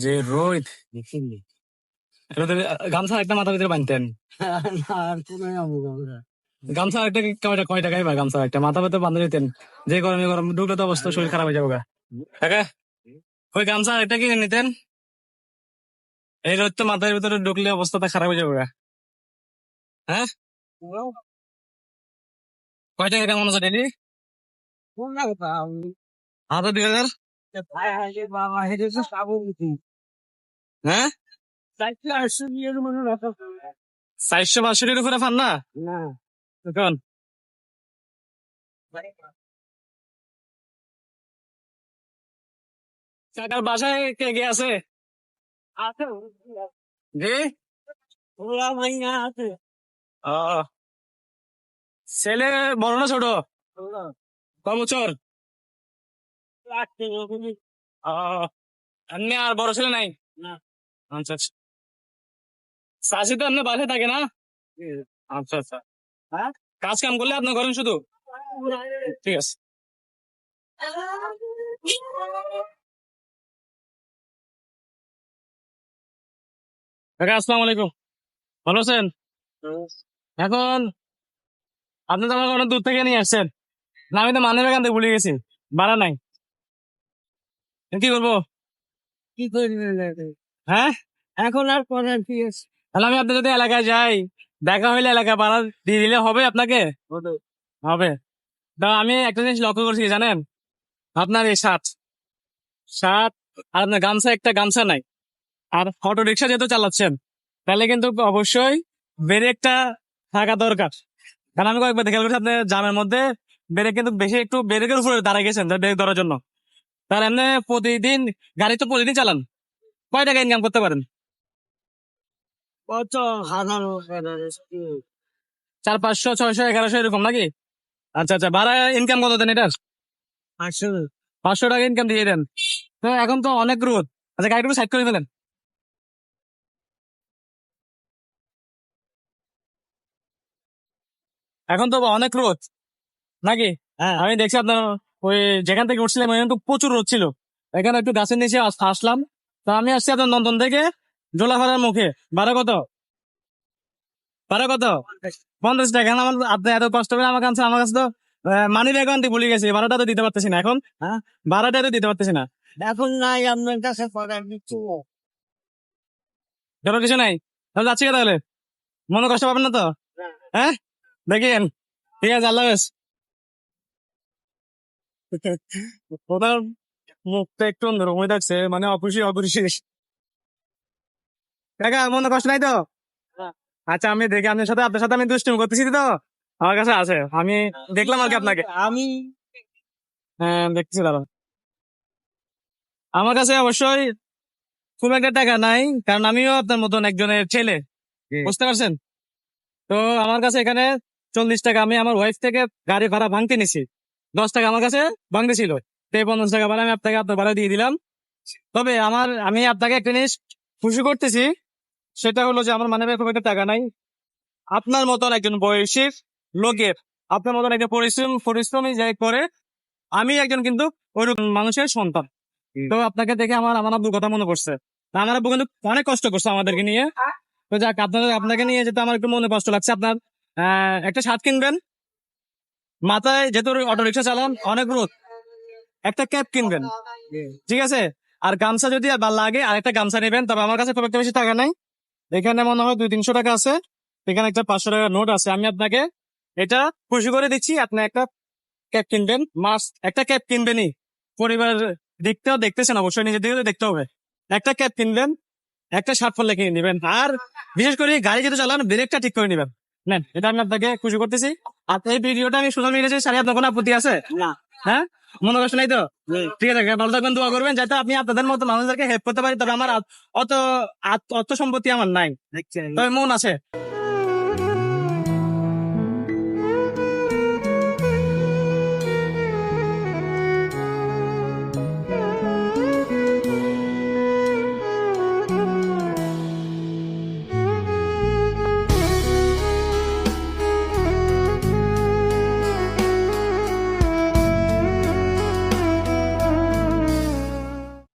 যে রোদ, রোদের গামছা একটা মাথার ভিতরে বানতেন। গামছা একটা কয় টাকাই বা গামছা একটা মাথা ভিতরে বান্ধে দিতেন। যে গরমে গরম ঢুকলে তো অবস্থা শরীর খারাপ হয়ে যাবে গা। কাকা, ওই গামছা একটা কিনে নিতেন। এই রোদ তো মাথার ভিতরে ঢুকলে অবস্থাটা খারাপ হয়ে যাবে গা। হ্যাঁ, কয় টাকা কেমন আছে ডেলি? হাতে 2000। হ্যাঁ, 400-500 উপরে ফান না এখন? কাকার বাসায় কে কে আছে? জি, ও, ছেলে বড় না ছোট? কয় বছর? ও, এমনি আর বড় ছেলে নাই? আচ্ছা আচ্ছা। চাষি তো আপনার বাসায় থাকে না? আচ্ছা আচ্ছা। কাজ কাম করলে আপনি করেন শুধু? ঠিক আছে। কাকা, আসসালামু আলাইকুম। ভালো আছেন? এখন আপনি তো আমাকে অনেক দূর থেকে নিয়ে আসছেন, না আমি তো মানব এখান থেকে ভুলে গেছি, ভাড়া নাই। কি করবো? কি করবি? হ্যাঁ, এখন আর করার কি আছে? তাহলে আমি আপনার যদি এলাকায় যাই, দেখা হইলে এলাকা ভাড়া দিয়ে দিলে হবে আপনাকে? হবে। তা আমি একটা জিনিস লক্ষ্য করছি কি জানেন, আপনার এই শার্ট শার্ট আর আপনার গামছা, একটা গামছা নাই। আর অটো রিক্সা যেহেতু চালাচ্ছেন, তাহলে কিন্তু অবশ্যই ব্রেকটা থাকা দরকার। কারণ আমি কয়েকবার দেখে করছি আপনার জামের মধ্যে ব্রেক কিন্তু বেশি, একটু ব্রেকের উপরে দাঁড়ায় গেছেন ব্রেক ধরার জন্য। তার এমনি প্রতিদিন গাড়ি তো প্রতিদিন চালান, কয় টাকা ইনকাম করতে পারেন? কত? 400, 500, 600, 1100 এরকম নাকি? আচ্ছা আচ্ছা, ভাড়া ইনকাম কত দেন এটার? 500 টাকা ইনকাম দিয়ে দেন। তো এখন তো অনেক রোদ। আচ্ছা, গাড়িটুকু সাইড করে ফেলেন। এখন তো অনেক রোদ নাকি? আমি দেখছি আপনার ওই যেখান থেকে উঠছিলাম ওখানে তো প্রচুর রোদ ছিল। এখানে একটু গাছের নিচে আসলাম। তো আমি আসছি আপনার নন্দন থেকে জোলাপাড়ার মুখে। ভাড়া কত? ভাড়া কত? 50 টাকা। এখন আমার, আপনি এত কষ্ট করে আমার কাছে, তো মানি ব্যাগ আনতে ভুলে গেছি, ভাড়াটা তো দিতে পারতেছি না এখন। ভাড়াটা তো দিতে পারতেছি না এখন। নাই আপনার কাছে ধরো কিছু নাই, তাহলে যাচ্ছি কে তাহলে? মনে কষ্ট পাবেন না তো? হ্যাঁ, দেখেন। ঠিক আছে, আল্লাহ হাফেজ। ওনার মুখটা একটু অন্যরকম হয়ে থাকছে, মানে অখুশি অখুশি। কাকা, মনে কষ্ট নাই তো? আচ্ছা, আমি দেখি আপনার সাথে আমি দুষ্টুমি করতেছি তো, আমার কাছে আছে, আমি দেখলাম আর কি আপনাকে। হ্যাঁ, দেখতেছি দাঁড়ান। আমার কাছে অবশ্যই খুব একটা টাকা নাই, কারণ আমিও আপনার মতন একজনের ছেলে, বুঝতে পারছেন? তো আমার কাছে এখানে 40 টাকা, আমি আমার ওয়াইফ থেকে গাড়ি ভাড়া ভাঙতে নিছি। 10 টাকা আমার কাছে ভাঙতে ছিল। তো এই 50 টাকা ভাড়া আমি আপনাকে আপনার ভাড়া দিয়ে দিলাম। তবে আমি আপনাকে একটা জিনিস খুশি করতেছি, সেটা হলো যে আমার মানে খুব একটা টাকা নাই। আপনার মতন একজন বয়সী লোকের, আপনার মতন একজন পরিশ্রমী যে করে, আমি একজন কিন্তু ওইরকম মানুষের সন্তান। তো আপনাকে দেখে আমার আমার আব্বুর কথা মনে পড়ছে। তা আমার আব্বু কিন্তু অনেক কষ্ট করছে আমাদেরকে নিয়ে। তো যাক, আপনাকে নিয়ে যেতে আমার একটু মনে কষ্ট লাগছে। আপনার একটা শার্ট কিনবেন, মাথায় যেহেতু অটো রিক্সা চালান, অনেক রোদ, একটা ক্যাপ কিনবেন, ঠিক আছে? আর গামছা যদি আর লাগে, আর একটা গামছা নেবেন। তবে আমার কাছে খুব একটা বেশি টাকা নাই, এখানে মনে হয় 200-300 টাকা আছে। এখানে একটা 500 টাকার নোট আছে, আমি আপনাকে এটা খুশি করে দিচ্ছি। আপনি একটা ক্যাপ কিনবেন, মাস্ট একটা ক্যাপ কিনবেনই। পরিবার দেখতেছেন, অবশ্যই নিজের দিকে দেখতে হবে। একটা ক্যাপ কিনবেন, একটা শার্ট পরলে কিনে নিবেন। আর বিশেষ করে গাড়ি যেহেতু চালান, ব্রেকটা ঠিক করে নিবেন। নেন, এটা আমি আপনাকে খুশি করতেছি। আর এই ভিডিওটা আমি সোশ্যাল মিডিয়াতে সারি, আপনার কোনো আপত্তি আছে? হ্যাঁ, মনে কষ্ট নাই তো? ঠিক আছে, ভালো থাকবেন, দোয়া করবেন যাতে আপনি আপনাদের মতো মানুষদেরকে হেল্প করতে পারি। তবে আমার অত অর্থ সম্পত্তি আমার নাই, তবে মন আছে।